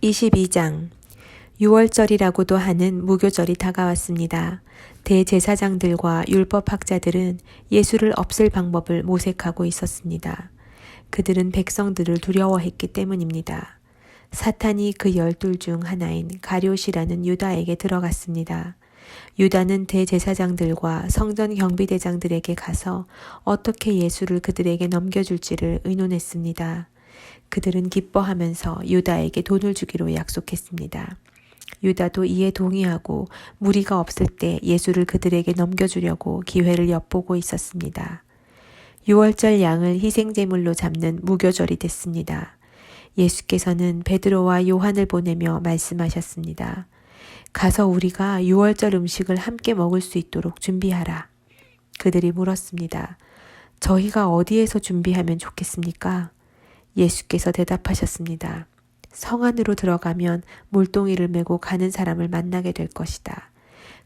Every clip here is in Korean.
22장 유월절이라고도 하는 무교절이 다가왔습니다. 대제사장들과 율법학자들은 예수를 없앨 방법을 모색하고 있었습니다. 그들은 백성들을 두려워했기 때문입니다. 사탄이 그 12 중 하나인 가룟이라는 유다에게 들어갔습니다. 유다는 대제사장들과 성전 경비대장들에게 가서 어떻게 예수를 그들에게 넘겨줄지를 의논했습니다. 그들은 기뻐하면서 유다에게 돈을 주기로 약속했습니다. 유다도 이에 동의하고 무리가 없을 때 예수를 그들에게 넘겨주려고 기회를 엿보고 있었습니다. 유월절 양을 희생제물로 잡는 무교절이 됐습니다. 예수께서는 베드로와 요한을 보내며 말씀하셨습니다. 가서 우리가 유월절 음식을 함께 먹을 수 있도록 준비하라. 그들이 물었습니다. 저희가 어디에서 준비하면 좋겠습니까? 예수께서 대답하셨습니다. 성 안으로 들어가면 물동이를 메고 가는 사람을 만나게 될 것이다.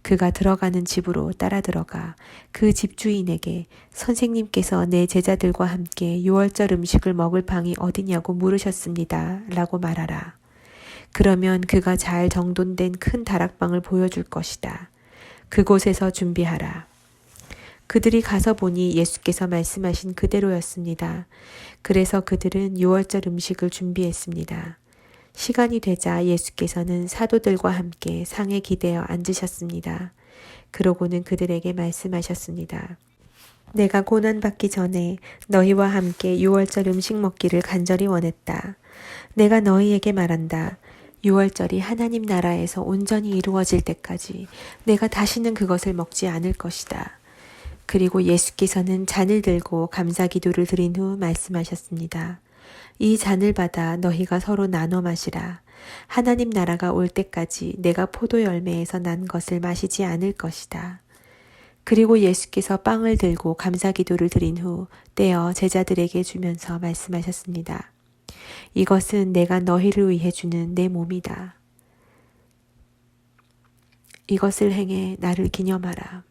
그가 들어가는 집으로 따라 들어가 그 집주인에게 선생님께서 내 제자들과 함께 유월절 음식을 먹을 방이 어디냐고 물으셨습니다. 라고 말하라. 그러면 그가 잘 정돈된 큰 다락방을 보여줄 것이다. 그곳에서 준비하라. 그들이 가서 보니 예수께서 말씀하신 그대로였습니다. 그래서 그들은 유월절 음식을 준비했습니다. 시간이 되자 예수께서는 사도들과 함께 상에 기대어 앉으셨습니다. 그러고는 그들에게 말씀하셨습니다. 내가 고난받기 전에 너희와 함께 유월절 음식 먹기를 간절히 원했다. 내가 너희에게 말한다. 유월절이 하나님 나라에서 온전히 이루어질 때까지 내가 다시는 그것을 먹지 않을 것이다. 그리고 예수께서는 잔을 들고 감사 기도를 드린 후 말씀하셨습니다. 이 잔을 받아 너희가 서로 나눠 마시라. 하나님 나라가 올 때까지 내가 포도 열매에서 난 것을 마시지 않을 것이다. 그리고 예수께서 빵을 들고 감사 기도를 드린 후 떼어 제자들에게 주면서 말씀하셨습니다. 이것은 내가 너희를 위해 주는 내 몸이다. 이것을 행해 나를 기념하라.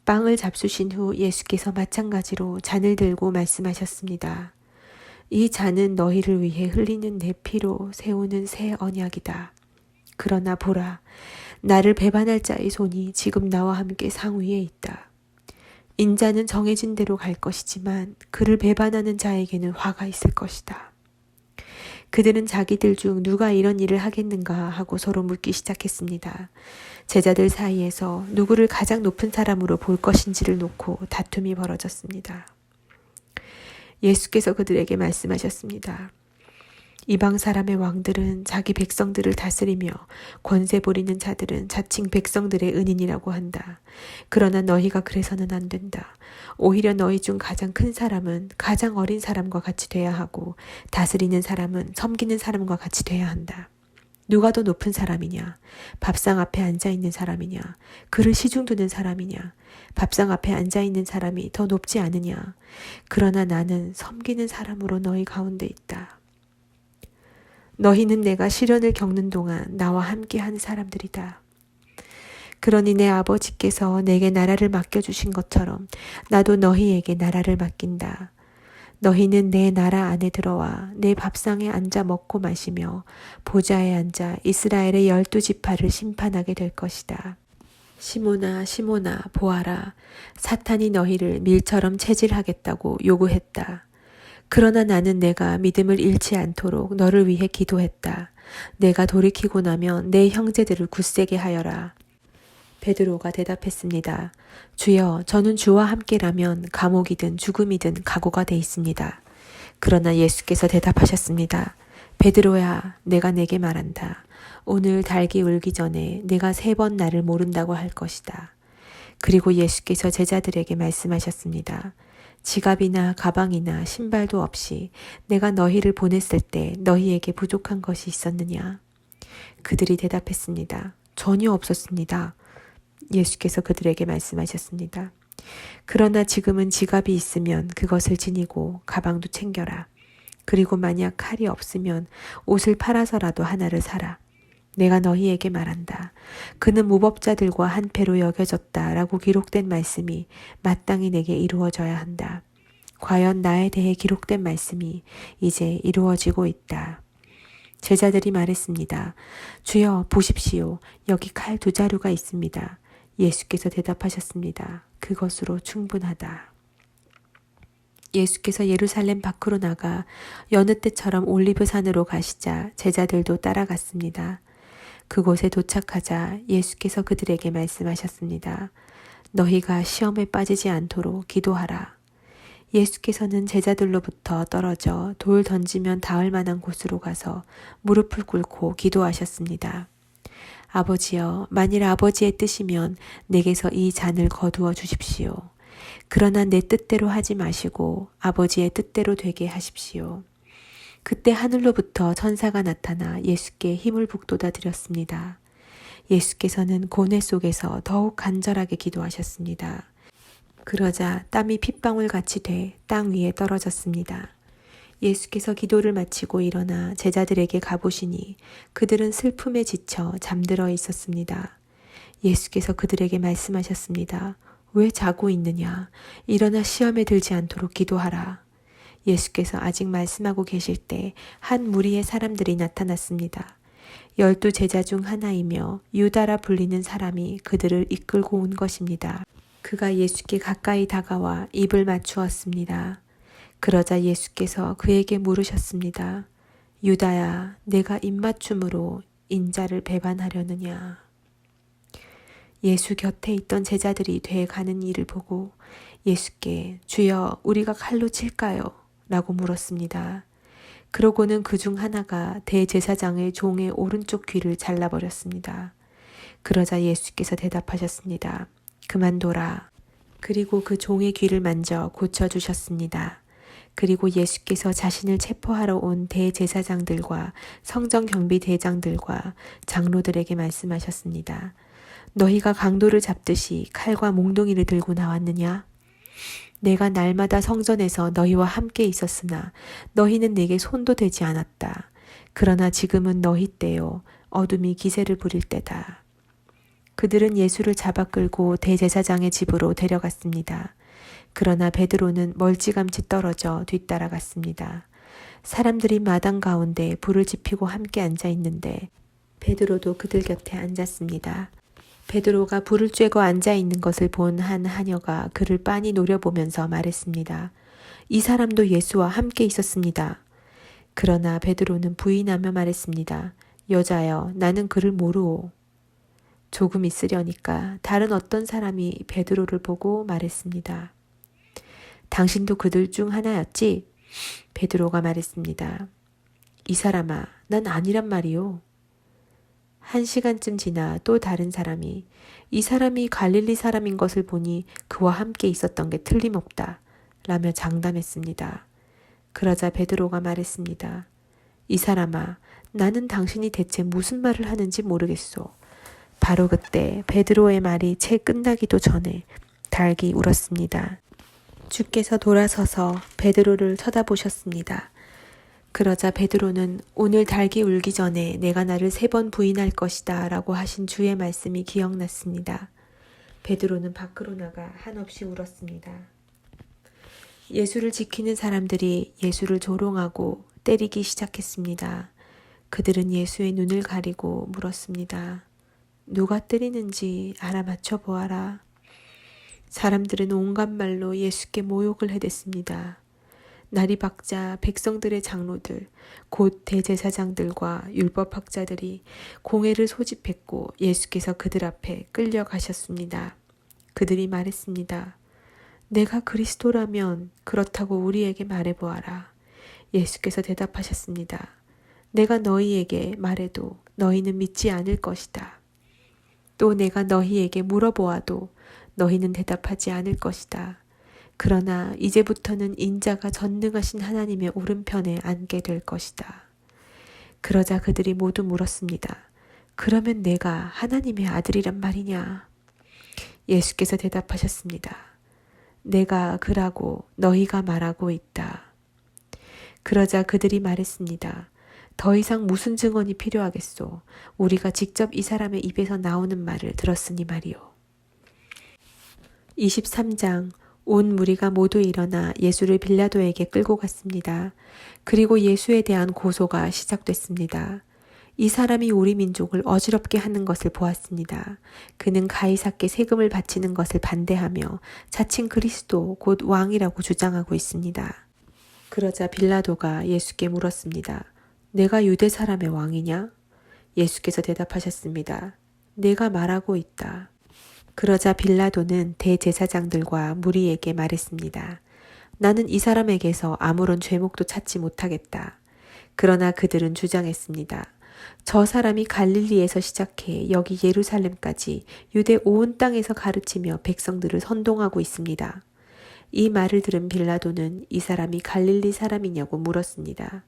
빵을 잡수신 후 예수께서 마찬가지로 잔을 들고 말씀하셨습니다. 이 잔은 너희를 위해 흘리는 내 피로 세우는 새 언약이다. 그러나 보라, 나를 배반할 자의 손이 지금 나와 함께 상 위에 있다. 인자는 정해진 대로 갈 것이지만 그를 배반하는 자에게는 화가 있을 것이다. 그들은 자기들 중 누가 이런 일을 하겠는가 하고 서로 묻기 시작했습니다. 제자들 사이에서 누구를 가장 높은 사람으로 볼 것인지를 놓고 다툼이 벌어졌습니다. 예수께서 그들에게 말씀하셨습니다. 이방 사람의 왕들은 자기 백성들을 다스리며 권세 부리는 자들은 자칭 백성들의 은인이라고 한다. 그러나 너희가 그래서는 안 된다. 오히려 너희 중 가장 큰 사람은 가장 어린 사람과 같이 돼야 하고 다스리는 사람은 섬기는 사람과 같이 돼야 한다. 누가 더 높은 사람이냐? 밥상 앞에 앉아있는 사람이냐? 그를 시중 두는 사람이냐? 밥상 앞에 앉아있는 사람이 더 높지 않으냐? 그러나 나는 섬기는 사람으로 너희 가운데 있다. 너희는 내가 시련을 겪는 동안 나와 함께 한 사람들이다. 그러니 내 아버지께서 내게 나라를 맡겨주신 것처럼 나도 너희에게 나라를 맡긴다. 너희는 내 나라 안에 들어와 내 밥상에 앉아 먹고 마시며 보좌에 앉아 이스라엘의 12지파를 심판하게 될 것이다. 시몬아, 시몬아, 보아라. 사탄이 너희를 밀처럼 체질하겠다고 요구했다. 그러나 나는 내가 믿음을 잃지 않도록 너를 위해 기도했다. 내가 돌이키고 나면 내 형제들을 굳세게 하여라. 베드로가 대답했습니다. 주여, 저는 주와 함께라면 감옥이든 죽음이든 각오가 돼 있습니다. 그러나 예수께서 대답하셨습니다. 베드로야, 내가 내게 말한다. 오늘 닭이 울기 전에 내가 3번 나를 모른다고 할 것이다. 그리고 예수께서 제자들에게 말씀하셨습니다. 지갑이나 가방이나 신발도 없이 내가 너희를 보냈을 때 너희에게 부족한 것이 있었느냐? 그들이 대답했습니다. 전혀 없었습니다. 예수께서 그들에게 말씀하셨습니다. 그러나 지금은 지갑이 있으면 그것을 지니고 가방도 챙겨라. 그리고 만약 칼이 없으면 옷을 팔아서라도 하나를 사라. 내가 너희에게 말한다. 그는 무법자들과 한패로 여겨졌다라고 기록된 말씀이 마땅히 내게 이루어져야 한다. 과연 나에 대해 기록된 말씀이 이제 이루어지고 있다. 제자들이 말했습니다. 주여 보십시오. 여기 칼 2자루가 있습니다. 예수께서 대답하셨습니다. 그것으로 충분하다. 예수께서 예루살렘 밖으로 나가 여느 때처럼 올리브산으로 가시자 제자들도 따라갔습니다. 그곳에 도착하자 예수께서 그들에게 말씀하셨습니다. 너희가 시험에 빠지지 않도록 기도하라. 예수께서는 제자들로부터 떨어져 돌 던지면 닿을 만한 곳으로 가서 무릎을 꿇고 기도하셨습니다. 아버지여, 만일 아버지의 뜻이면 내게서 이 잔을 거두어 주십시오. 그러나 내 뜻대로 하지 마시고 아버지의 뜻대로 되게 하십시오. 그때 하늘로부터 천사가 나타나 예수께 힘을 북돋아 드렸습니다. 예수께서는 고뇌 속에서 더욱 간절하게 기도하셨습니다. 그러자 땀이 핏방울 같이 돼 땅 위에 떨어졌습니다. 예수께서 기도를 마치고 일어나 제자들에게 가보시니 그들은 슬픔에 지쳐 잠들어 있었습니다. 예수께서 그들에게 말씀하셨습니다. 왜 자고 있느냐? 일어나 시험에 들지 않도록 기도하라. 예수께서 아직 말씀하고 계실 때 한 무리의 사람들이 나타났습니다. 12 제자 중 하나이며 유다라 불리는 사람이 그들을 이끌고 온 것입니다. 그가 예수께 가까이 다가와 입을 맞추었습니다. 그러자 예수께서 그에게 물으셨습니다. 유다야, 내가 입맞춤으로 인자를 배반하려느냐? 예수 곁에 있던 제자들이 돼 가는 일을 보고 예수께 주여 우리가 칼로 칠까요? 라고 물었습니다. 그러고는 그 중 하나가 대제사장의 종의 오른쪽 귀를 잘라버렸습니다. 그러자 예수께서 대답하셨습니다. 그만둬라. 그리고 그 종의 귀를 만져 고쳐주셨습니다. 그리고 예수께서 자신을 체포하러 온 대제사장들과 성전경비대장들과 장로들에게 말씀하셨습니다. 너희가 강도를 잡듯이 칼과 몽둥이를 들고 나왔느냐? 내가 날마다 성전에서 너희와 함께 있었으나 너희는 내게 손도 대지 않았다. 그러나 지금은 너희 때요. 어둠이 기세를 부릴 때다. 그들은 예수를 잡아 끌고 대제사장의 집으로 데려갔습니다. 그러나 베드로는 멀찌감치 떨어져 뒤따라갔습니다. 사람들이 마당 가운데 불을 지피고 함께 앉아 있는데 베드로도 그들 곁에 앉았습니다. 베드로가 불을 쬐고 앉아 있는 것을 본 한 하녀가 그를 빤히 노려보면서 말했습니다. 이 사람도 예수와 함께 있었습니다. 그러나 베드로는 부인하며 말했습니다. 여자여, 나는 그를 모르오. 조금 있으려니까 다른 어떤 사람이 베드로를 보고 말했습니다. 당신도 그들 중 하나였지? 베드로가 말했습니다. 이 사람아, 난 아니란 말이오. 1시간쯤 지나 또 다른 사람이 이 사람이 갈릴리 사람인 것을 보니 그와 함께 있었던 게 틀림없다 라며 장담했습니다. 그러자 베드로가 말했습니다. 이 사람아, 나는 당신이 대체 무슨 말을 하는지 모르겠소. 바로 그때 베드로의 말이 채 끝나기도 전에 닭이 울었습니다. 주께서 돌아서서 베드로를 쳐다보셨습니다. 그러자 베드로는 오늘 닭이 울기 전에 내가 나를 3번 부인할 것이다 라고 하신 주의 말씀이 기억났습니다. 베드로는 밖으로 나가 한없이 울었습니다. 예수를 지키는 사람들이 예수를 조롱하고 때리기 시작했습니다. 그들은 예수의 눈을 가리고 물었습니다. 누가 때리는지 알아맞혀 보아라. 사람들은 온갖 말로 예수께 모욕을 해댔습니다. 날이 밝자 백성들의 장로들, 곧 대제사장들과 율법학자들이 공회를 소집했고 예수께서 그들 앞에 끌려가셨습니다. 그들이 말했습니다. 내가 그리스도라면 그렇다고 우리에게 말해보아라. 예수께서 대답하셨습니다. 내가 너희에게 말해도 너희는 믿지 않을 것이다. 또 내가 너희에게 물어보아도 너희는 대답하지 않을 것이다. 그러나 이제부터는 인자가 전능하신 하나님의 오른편에 앉게 될 것이다. 그러자 그들이 모두 물었습니다. 그러면 내가 하나님의 아들이란 말이냐? 예수께서 대답하셨습니다. 내가 그라고 너희가 말하고 있다. 그러자 그들이 말했습니다. 더 이상 무슨 증언이 필요하겠소? 우리가 직접 이 사람의 입에서 나오는 말을 들었으니 말이오. 23장 온 무리가 모두 일어나 예수를 빌라도에게 끌고 갔습니다. 그리고 예수에 대한 고소가 시작됐습니다. 이 사람이 우리 민족을 어지럽게 하는 것을 보았습니다. 그는 가이사께 세금을 바치는 것을 반대하며 자칭 그리스도 곧 왕이라고 주장하고 있습니다. 그러자 빌라도가 예수께 물었습니다. 내가 유대 사람의 왕이냐? 예수께서 대답하셨습니다. 내가 말하고 있다. 그러자 빌라도는 대제사장들과 무리에게 말했습니다. 나는 이 사람에게서 아무런 죄목도 찾지 못하겠다. 그러나 그들은 주장했습니다. 저 사람이 갈릴리에서 시작해 여기 예루살렘까지 유대 온 땅에서 가르치며 백성들을 선동하고 있습니다. 이 말을 들은 빌라도는 이 사람이 갈릴리 사람이냐고 물었습니다.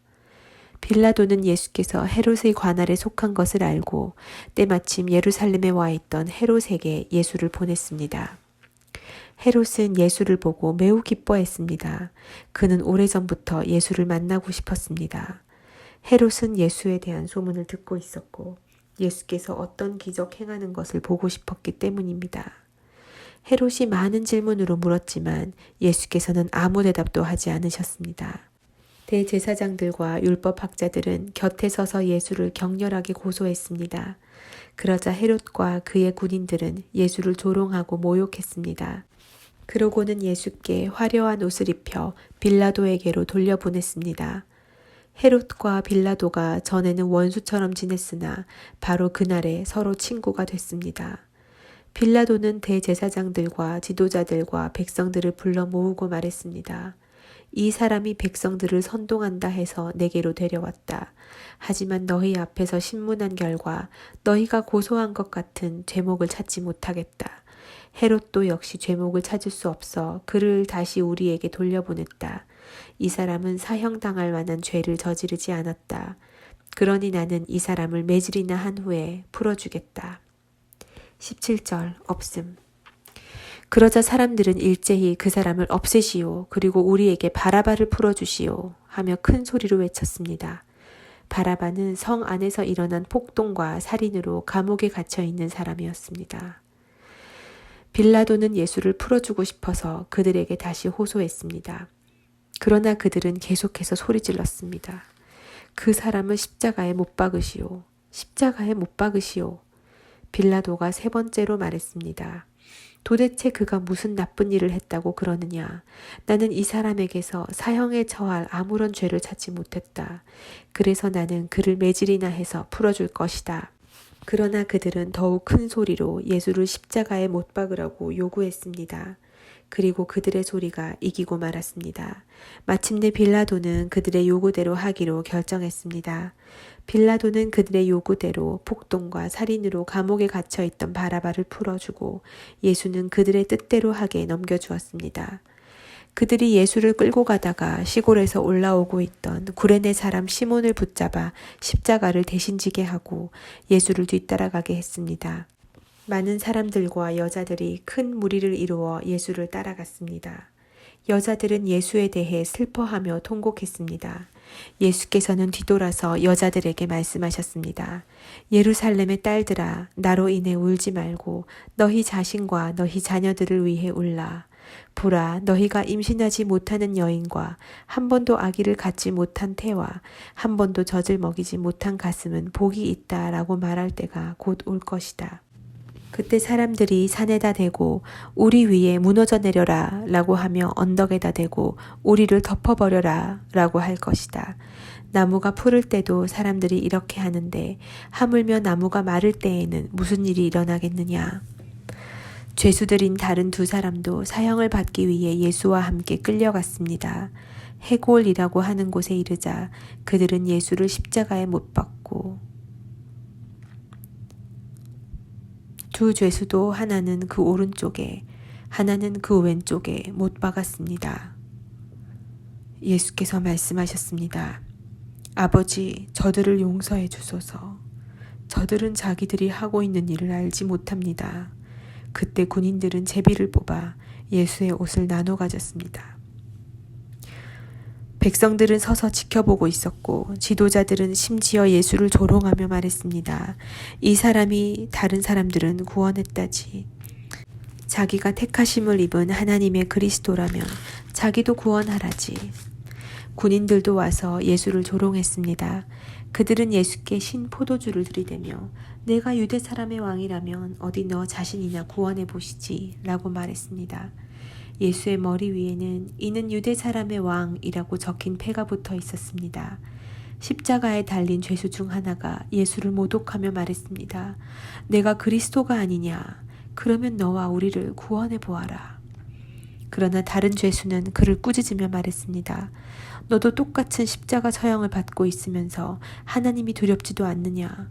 빌라도는 예수께서 헤롯의 관할에 속한 것을 알고 때마침 예루살렘에 와 있던 헤롯에게 예수를 보냈습니다. 헤롯은 예수를 보고 매우 기뻐했습니다. 그는 오래전부터 예수를 만나고 싶었습니다. 헤롯은 예수에 대한 소문을 듣고 있었고 예수께서 어떤 기적 행하는 것을 보고 싶었기 때문입니다. 헤롯이 많은 질문으로 물었지만 예수께서는 아무 대답도 하지 않으셨습니다. 대제사장들과 율법학자들은 곁에 서서 예수를 격렬하게 고소했습니다. 그러자 헤롯과 그의 군인들은 예수를 조롱하고 모욕했습니다. 그러고는 예수께 화려한 옷을 입혀 빌라도에게로 돌려보냈습니다. 헤롯과 빌라도가 전에는 원수처럼 지냈으나 바로 그날에 서로 친구가 됐습니다. 빌라도는 대제사장들과 지도자들과 백성들을 불러 모으고 말했습니다. 이 사람이 백성들을 선동한다 해서 내게로 데려왔다. 하지만 너희 앞에서 신문한 결과 너희가 고소한 것 같은 죄목을 찾지 못하겠다. 헤롯도 역시 죄목을 찾을 수 없어 그를 다시 우리에게 돌려보냈다. 이 사람은 사형당할 만한 죄를 저지르지 않았다. 그러니 나는 이 사람을 매질이나 한 후에 풀어주겠다. 17절 없음. 그러자 사람들은 일제히 그 사람을 없애시오. 그리고 우리에게 바라바를 풀어주시오. 하며 큰 소리로 외쳤습니다. 바라바는 성 안에서 일어난 폭동과 살인으로 감옥에 갇혀 있는 사람이었습니다. 빌라도는 예수를 풀어주고 싶어서 그들에게 다시 호소했습니다. 그러나 그들은 계속해서 소리질렀습니다. 그 사람을 십자가에 못 박으시오. 십자가에 못 박으시오. 빌라도가 세 번째로 말했습니다. 도대체 그가 무슨 나쁜 일을 했다고 그러느냐. 나는 이 사람에게서 사형에 처할 아무런 죄를 찾지 못했다. 그래서 나는 그를 매질이나 해서 풀어줄 것이다. 그러나 그들은 더욱 큰 소리로 예수를 십자가에 못 박으라고 요구했습니다. 그리고 그들의 소리가 이기고 말았습니다. 마침내 빌라도는 그들의 요구대로 하기로 결정했습니다. 빌라도는 그들의 요구대로 폭동과 살인으로 감옥에 갇혀 있던 바라바를 풀어주고 예수는 그들의 뜻대로 하게 넘겨주었습니다. 그들이 예수를 끌고 가다가 시골에서 올라오고 있던 구레네 사람 시몬을 붙잡아 십자가를 대신 지게 하고 예수를 뒤따라가게 했습니다. 많은 사람들과 여자들이 큰 무리를 이루어 예수를 따라갔습니다. 여자들은 예수에 대해 슬퍼하며 통곡했습니다. 예수께서는 뒤돌아서 여자들에게 말씀하셨습니다. 예루살렘의 딸들아, 나로 인해 울지 말고 너희 자신과 너희 자녀들을 위해 울라. 보라, 너희가 임신하지 못하는 여인과 한 번도 아기를 갖지 못한 태와 한 번도 젖을 먹이지 못한 가슴은 복이 있다라고 말할 때가 곧 올 것이다. 그때 사람들이 산에다 대고 우리 위에 무너져 내려라 라고 하며 언덕에다 대고 우리를 덮어버려라 라고 할 것이다. 나무가 푸를 때도 사람들이 이렇게 하는데 하물며 나무가 마를 때에는 무슨 일이 일어나겠느냐. 죄수들인 다른 두 사람도 사형을 받기 위해 예수와 함께 끌려갔습니다. 해골이라고 하는 곳에 이르자 그들은 예수를 십자가에 못 박고 두 죄수도 하나는 그 오른쪽에 하나는 그 왼쪽에 못 박았습니다. 예수께서 말씀하셨습니다. 아버지, 저들을 용서해 주소서. 저들은 자기들이 하고 있는 일을 알지 못합니다. 그때 군인들은 제비를 뽑아 예수의 옷을 나눠 가졌습니다. 백성들은 서서 지켜보고 있었고 지도자들은 심지어 예수를 조롱하며 말했습니다. 이 사람이 다른 사람들은 구원했다지. 자기가 택하심을 입은 하나님의 그리스도라면 자기도 구원하라지. 군인들도 와서 예수를 조롱했습니다. 그들은 예수께 신 포도주를 들이대며 내가 유대 사람의 왕이라면 어디 너 자신이나 구원해 보시지 라고 말했습니다. 예수의 머리 위에는 이는 유대 사람의 왕이라고 적힌 패가 붙어 있었습니다. 십자가에 달린 죄수 중 하나가 예수를 모독하며 말했습니다. 내가 그리스도가 아니냐? 그러면 너와 우리를 구원해 보아라. 그러나 다른 죄수는 그를 꾸짖으며 말했습니다. 너도 똑같은 십자가 처형을 받고 있으면서 하나님이 두렵지도 않느냐?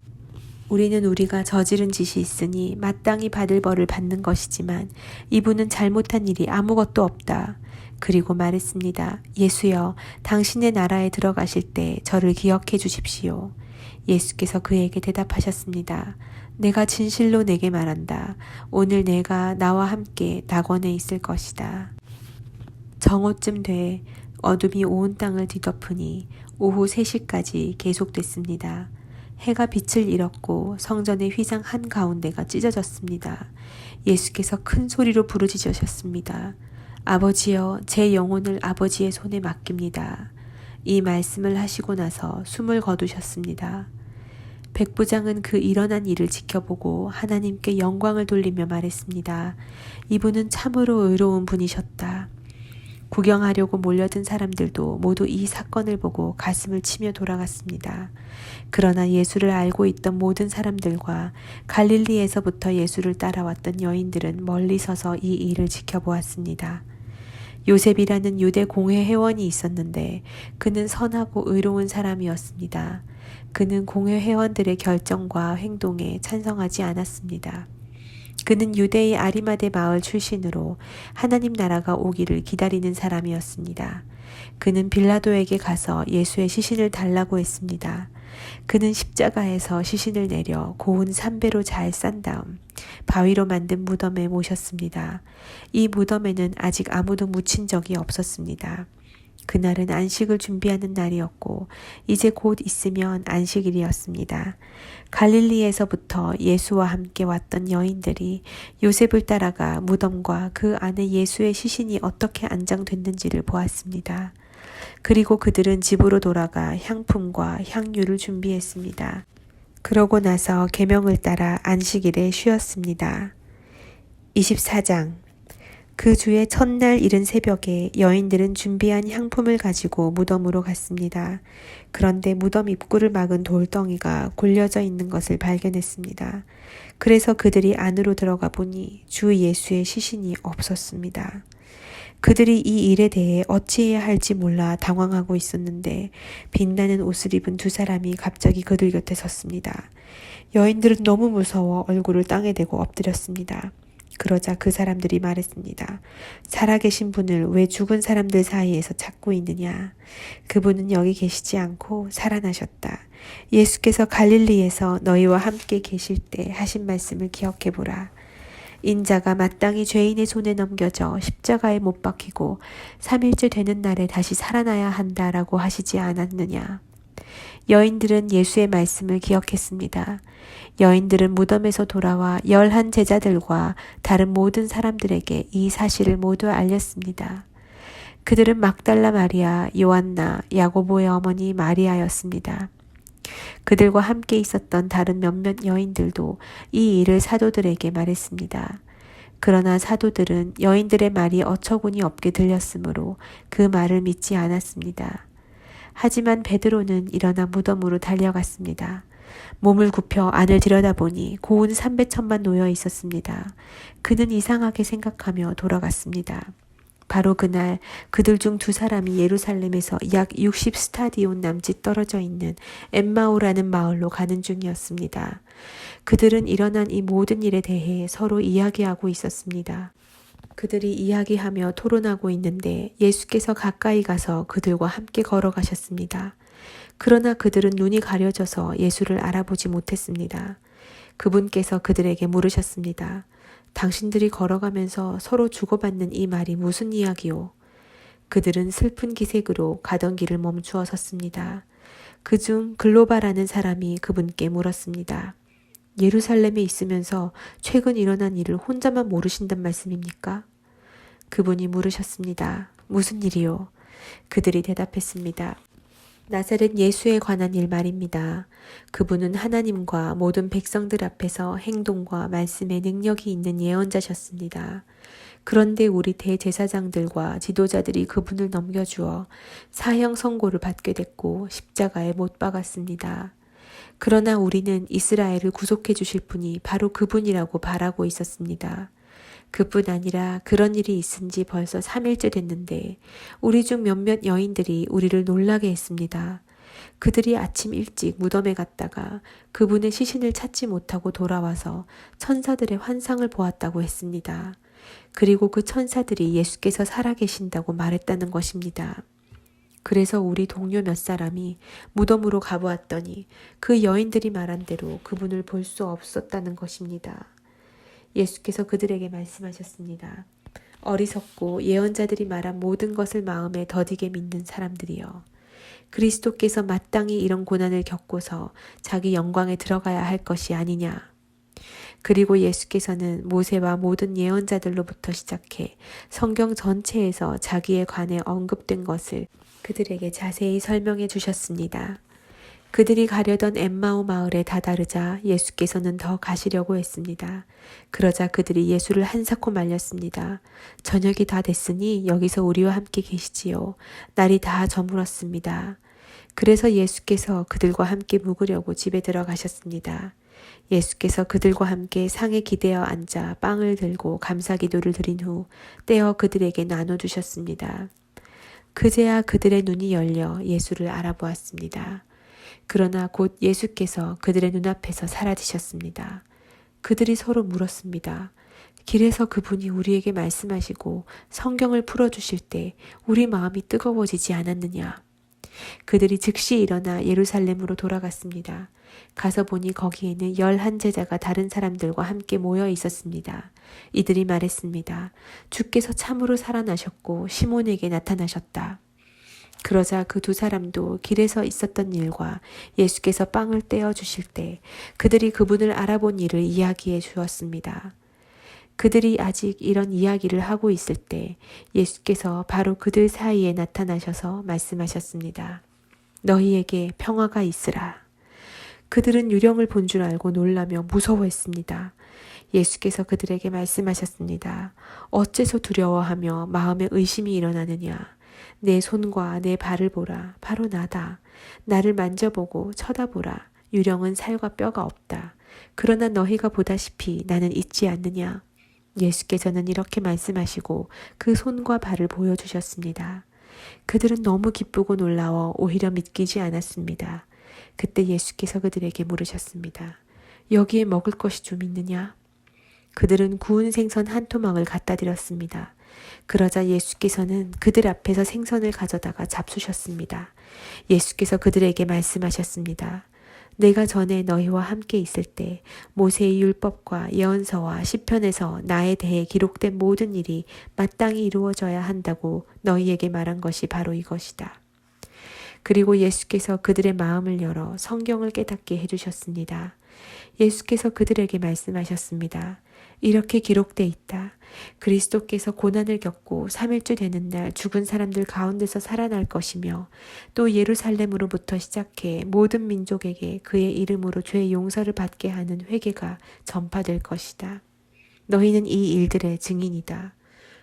우리는 우리가 저지른 짓이 있으니 마땅히 받을 벌을 받는 것이지만 이분은 잘못한 일이 아무것도 없다. 그리고 말했습니다. 예수여, 당신의 나라에 들어가실 때 저를 기억해 주십시오. 예수께서 그에게 대답하셨습니다. 내가 진실로 내게 말한다. 오늘 내가 나와 함께 낙원에 있을 것이다. 정오쯤 돼 어둠이 온 땅을 뒤덮으니 오후 3시까지 계속됐습니다. 해가 빛을 잃었고 성전의 휘장 한가운데가 찢어졌습니다. 예수께서 큰 소리로 부르짖으셨습니다. 아버지여, 제 영혼을 아버지의 손에 맡깁니다. 이 말씀을 하시고 나서 숨을 거두셨습니다. 백부장은 그 일어난 일을 지켜보고 하나님께 영광을 돌리며 말했습니다. 이분은 참으로 의로운 분이셨다. 구경하려고 몰려든 사람들도 모두 이 사건을 보고 가슴을 치며 돌아갔습니다. 그러나 예수를 알고 있던 모든 사람들과 갈릴리에서부터 예수를 따라왔던 여인들은 멀리 서서 이 일을 지켜보았습니다. 요셉이라는 유대 공회 회원이 있었는데 그는 선하고 의로운 사람이었습니다. 그는 공회 회원들의 결정과 행동에 찬성하지 않았습니다. 그는 유대의 아리마대 마을 출신으로 하나님 나라가 오기를 기다리는 사람이었습니다. 그는 빌라도에게 가서 예수의 시신을 달라고 했습니다. 그는 십자가에서 시신을 내려 고운 삼배로 잘 싼 다음 바위로 만든 무덤에 모셨습니다. 이 무덤에는 아직 아무도 묻힌 적이 없었습니다. 그날은 안식을 준비하는 날이었고 이제 곧 있으면 안식일이었습니다. 갈릴리에서부터 예수와 함께 왔던 여인들이 요셉을 따라가 무덤과 그 안에 예수의 시신이 어떻게 안장됐는지를 보았습니다. 그리고 그들은 집으로 돌아가 향품과 향유를 준비했습니다. 그러고 나서 계명을 따라 안식일에 쉬었습니다. 24장. 그 주의 첫날 이른 새벽에 여인들은 준비한 향품을 가지고 무덤으로 갔습니다. 그런데 무덤 입구를 막은 돌덩이가 골려져 있는 것을 발견했습니다. 그래서 그들이 안으로 들어가 보니 주 예수의 시신이 없었습니다. 그들이 이 일에 대해 어찌해야 할지 몰라 당황하고 있었는데 빛나는 옷을 입은 두 사람이 갑자기 그들 곁에 섰습니다. 여인들은 너무 무서워 얼굴을 땅에 대고 엎드렸습니다. 그러자 그 사람들이 말했습니다. 살아계신 분을 왜 죽은 사람들 사이에서 찾고 있느냐? 그분은 여기 계시지 않고 살아나셨다. 예수께서 갈릴리에서 너희와 함께 계실 때 하신 말씀을 기억해보라. 인자가 마땅히 죄인의 손에 넘겨져 십자가에 못 박히고 3일째 되는 날에 다시 살아나야 한다라고 하시지 않았느냐? 여인들은 예수의 말씀을 기억했습니다. 여인들은 무덤에서 돌아와 11 제자들과 다른 모든 사람들에게 이 사실을 모두 알렸습니다. 그들은 막달라 마리아, 요한나, 야고보의 어머니 마리아였습니다. 그들과 함께 있었던 다른 몇몇 여인들도 이 일을 사도들에게 말했습니다. 그러나 사도들은 여인들의 말이 어처구니 없게 들렸으므로 그 말을 믿지 않았습니다. 하지만 베드로는 일어나 무덤으로 달려갔습니다. 몸을 굽혀 안을 들여다보니 고운 삼배천만 놓여 있었습니다. 그는 이상하게 생각하며 돌아갔습니다. 바로 그날 그들 중 두 사람이 예루살렘에서 약 60스타디온 남짓 떨어져 있는 엠마오라는 마을로 가는 중이었습니다. 그들은 일어난 이 모든 일에 대해 서로 이야기하고 있었습니다. 그들이 이야기하며 토론하고 있는데 예수께서 가까이 가서 그들과 함께 걸어가셨습니다. 그러나 그들은 눈이 가려져서 예수를 알아보지 못했습니다. 그분께서 그들에게 물으셨습니다. 당신들이 걸어가면서 서로 주고받는 이 말이 무슨 이야기요? 그들은 슬픈 기색으로 가던 길을 멈추어 섰습니다. 그중 글로바라는 사람이 그분께 물었습니다. 예루살렘에 있으면서 최근 일어난 일을 혼자만 모르신단 말씀입니까? 그분이 물으셨습니다. 무슨 일이요? 그들이 대답했습니다. 나사렛 예수에 관한 일 말입니다. 그분은 하나님과 모든 백성들 앞에서 행동과 말씀에 능력이 있는 예언자셨습니다. 그런데 우리 대제사장들과 지도자들이 그분을 넘겨주어 사형 선고를 받게 됐고 십자가에 못 박았습니다. 그러나 우리는 이스라엘을 구속해 주실 분이 바로 그분이라고 바라고 있었습니다. 그뿐 아니라 그런 일이 있은 지 벌써 3일째 됐는데 우리 중 몇몇 여인들이 우리를 놀라게 했습니다. 그들이 아침 일찍 무덤에 갔다가 그분의 시신을 찾지 못하고 돌아와서 천사들의 환상을 보았다고 했습니다. 그리고 그 천사들이 예수께서 살아계신다고 말했다는 것입니다. 그래서 우리 동료 몇 사람이 무덤으로 가보았더니 그 여인들이 말한 대로 그분을 볼 수 없었다는 것입니다. 예수께서 그들에게 말씀하셨습니다. 어리석고 예언자들이 말한 모든 것을 마음에 더디게 믿는 사람들이여. 그리스도께서 마땅히 이런 고난을 겪고서 자기 영광에 들어가야 할 것이 아니냐. 그리고 예수께서는 모세와 모든 예언자들로부터 시작해 성경 전체에서 자기에 관해 언급된 것을 그들에게 자세히 설명해 주셨습니다. 그들이 가려던 엠마오 마을에 다다르자 예수께서는 더 가시려고 했습니다. 그러자 그들이 예수를 한사코 말렸습니다. 저녁이 다 됐으니 여기서 우리와 함께 계시지요. 날이 다 저물었습니다. 그래서 예수께서 그들과 함께 묵으려고 집에 들어가셨습니다. 예수께서 그들과 함께 상에 기대어 앉아 빵을 들고 감사기도를 드린 후 떼어 그들에게 나눠주셨습니다. 그제야 그들의 눈이 열려 예수를 알아보았습니다. 그러나 곧 예수께서 그들의 눈앞에서 사라지셨습니다. 그들이 서로 물었습니다. 길에서 그분이 우리에게 말씀하시고 성경을 풀어주실 때 우리 마음이 뜨거워지지 않았느냐. 그들이 즉시 일어나 예루살렘으로 돌아갔습니다. 가서 보니 거기에는 11제자가 다른 사람들과 함께 모여 있었습니다. 이들이 말했습니다. 주께서 참으로 살아나셨고 시몬에게 나타나셨다. 그러자 그 두 사람도 길에서 있었던 일과 예수께서 빵을 떼어 주실 때 그들이 그분을 알아본 일을 이야기해 주었습니다. 그들이 아직 이런 이야기를 하고 있을 때 예수께서 바로 그들 사이에 나타나셔서 말씀하셨습니다. 너희에게 평화가 있으라. 그들은 유령을 본 줄 알고 놀라며 무서워했습니다. 예수께서 그들에게 말씀하셨습니다. 어째서 두려워하며 마음에 의심이 일어나느냐. 내 손과 내 발을 보라. 바로 나다. 나를 만져보고 쳐다보라. 유령은 살과 뼈가 없다. 그러나 너희가 보다시피 나는 있지 않느냐. 예수께서는 이렇게 말씀하시고 그 손과 발을 보여주셨습니다. 그들은 너무 기쁘고 놀라워 오히려 믿기지 않았습니다. 그때 예수께서 그들에게 물으셨습니다. 여기에 먹을 것이 좀 있느냐? 그들은 구운 생선 한 토막을 갖다 드렸습니다. 그러자 예수께서는 그들 앞에서 생선을 가져다가 잡수셨습니다. 예수께서 그들에게 말씀하셨습니다. 내가 전에 너희와 함께 있을 때 모세의 율법과 예언서와 시편에서 나에 대해 기록된 모든 일이 마땅히 이루어져야 한다고 너희에게 말한 것이 바로 이것이다. 그리고 예수께서 그들의 마음을 열어 성경을 깨닫게 해주셨습니다. 예수께서 그들에게 말씀하셨습니다. 이렇게 기록돼 있다. 그리스도께서 고난을 겪고 3일째 되는 날 죽은 사람들 가운데서 살아날 것이며 또 예루살렘으로부터 시작해 모든 민족에게 그의 이름으로 죄의 용서를 받게 하는 회개가 전파될 것이다. 너희는 이 일들의 증인이다.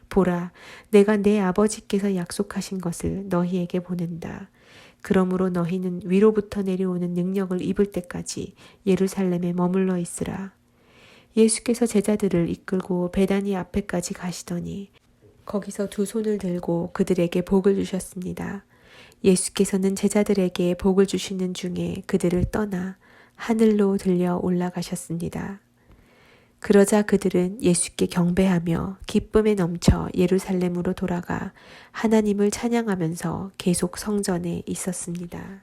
보라, 내가 내 아버지께서 약속하신 것을 너희에게 보낸다. 그러므로 너희는 위로부터 내려오는 능력을 입을 때까지 예루살렘에 머물러 있으라. 예수께서 제자들을 이끌고 베다니 앞에까지 가시더니 거기서 두 손을 들고 그들에게 복을 주셨습니다. 예수께서는 제자들에게 복을 주시는 중에 그들을 떠나 하늘로 들려 올라가셨습니다. 그러자 그들은 예수께 경배하며 기쁨에 넘쳐 예루살렘으로 돌아가 하나님을 찬양하면서 계속 성전에 있었습니다.